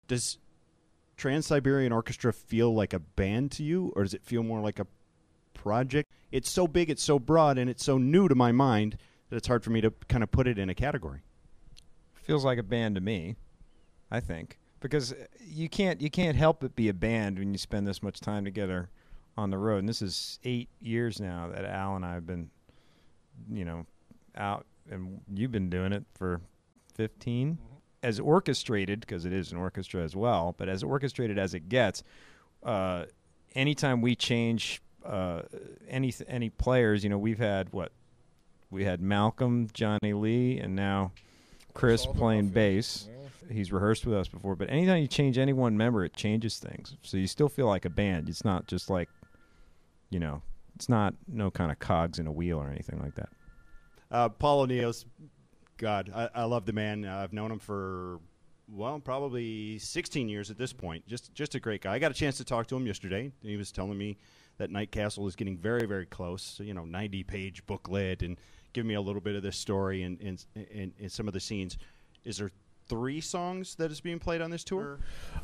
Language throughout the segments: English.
Does Trans-Siberian Orchestra feel like a band to you, or does it feel more like a project? It's so big, it's so broad, and it's so new to my mind that it's hard for me to kind of put it in a category. Feels like a band to me, I think, because you can't help but be a band when you spend this much time together on the road. And this is 8 years now that Al and I have been, out, and you've been doing it for 15. Mm-hmm. As orchestrated, because it is an orchestra as well, but as orchestrated as it gets, anytime we change any players, we've had we had Malcolm, Johnny Lee, and now Chris playing bass. Yeah. He's rehearsed with us before, but anytime you change any one member, it changes things. So you still feel like a band. It's not just like, it's not no kind of cogs in a wheel or anything like that. Paul O'Neill's, God, I love the man. I've known him for, probably 16 years at this point. Just a great guy. I got a chance to talk to him yesterday. He was telling me that Night Castle is getting very, very close. 90-page booklet, and giving me a little bit of this story and some of the scenes. Is there 3 songs that is being played on this tour?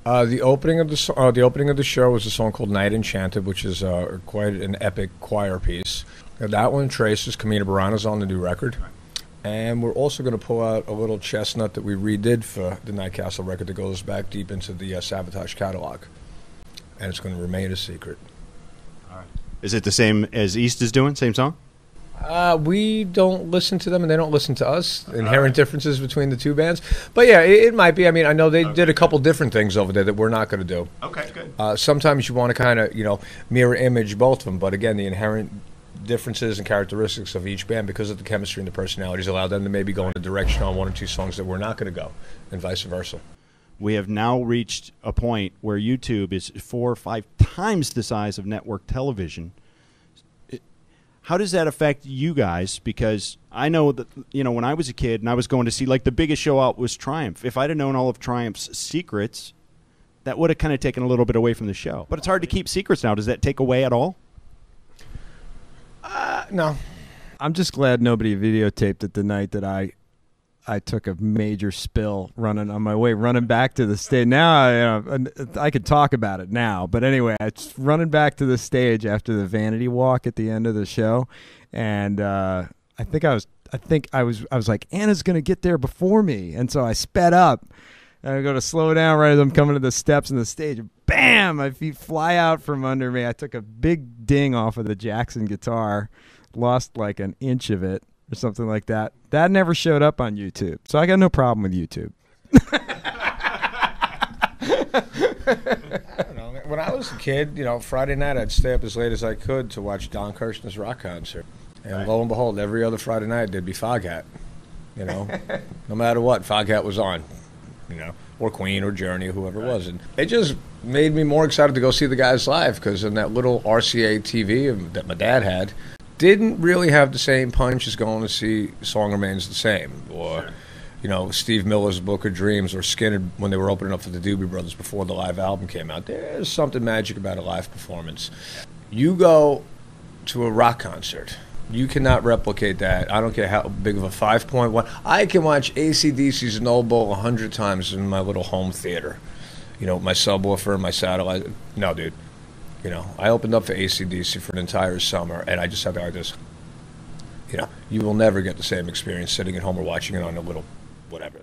The opening of the show was a song called Night Enchanted, which is quite an epic choir piece. That one traces Camina Burana's on the new record. And we're also going to pull out a little chestnut that we redid for the Night Castle record that goes back deep into the Sabotage catalog. And it's going to remain a secret. All right. Is it the same as East is doing? Same song? We don't listen to them, and they don't listen to us. Inherent differences between the two bands. But, yeah, it might be. I mean, I know they did a couple different things over there that we're not going to do. Okay, good. Sometimes you want to kind of, mirror image both of them. But, again, the inherent differences and characteristics of each band, because of the chemistry and the personalities, allow them to maybe go in a direction on 1 or 2 songs that we're not going to go, and vice versa. We have now reached a point where YouTube is 4 or 5 times the size of network television. How does that affect you guys? Because I know that, when I was a kid and I was going to see, the biggest show out was Triumph. If I'd have known all of Triumph's secrets, that would have kind of taken a little bit away from the show. But it's hard to keep secrets now. Does that take away at all? No. I'm just glad nobody videotaped it the night that I took a major spill running back to the stage. Now I could talk about it now, but anyway, it's running back to the stage after the vanity walk at the end of the show, and I think I was like, Anna's gonna get there before me, and so I sped up. And I go to slow down right as I'm coming to the steps in the stage. Bam! My feet fly out from under me. I took a big ding off of the Jackson guitar, lost like an inch of it or something like that. That never showed up on YouTube, so I got no problem with YouTube. I don't know. When I was a kid, Friday night I'd stay up as late as I could to watch Don Kirshner's rock concert. And lo and behold, every other Friday night there'd be Foghat. No matter what, Foghat was on. Or Queen or Journey or whoever it was. And it just made me more excited to go see the guys live, because in that little RCA TV that my dad had, didn't really have the same punch as going to see Song Remains the Same, or Steve Miller's Book of Dreams, or Skinner when they were opening up for the Doobie Brothers before the live album came out. There's something magic about a live performance. You go to a rock concert, you cannot replicate that. I don't care how big of a 5.1. I can watch AC/DC's Snow Bowl 100 times in my little home theater. My subwoofer, my satellite. No, dude. I opened up for AC/DC for an entire summer, and I just had to like this. You will never get the same experience sitting at home or watching it on a little whatever.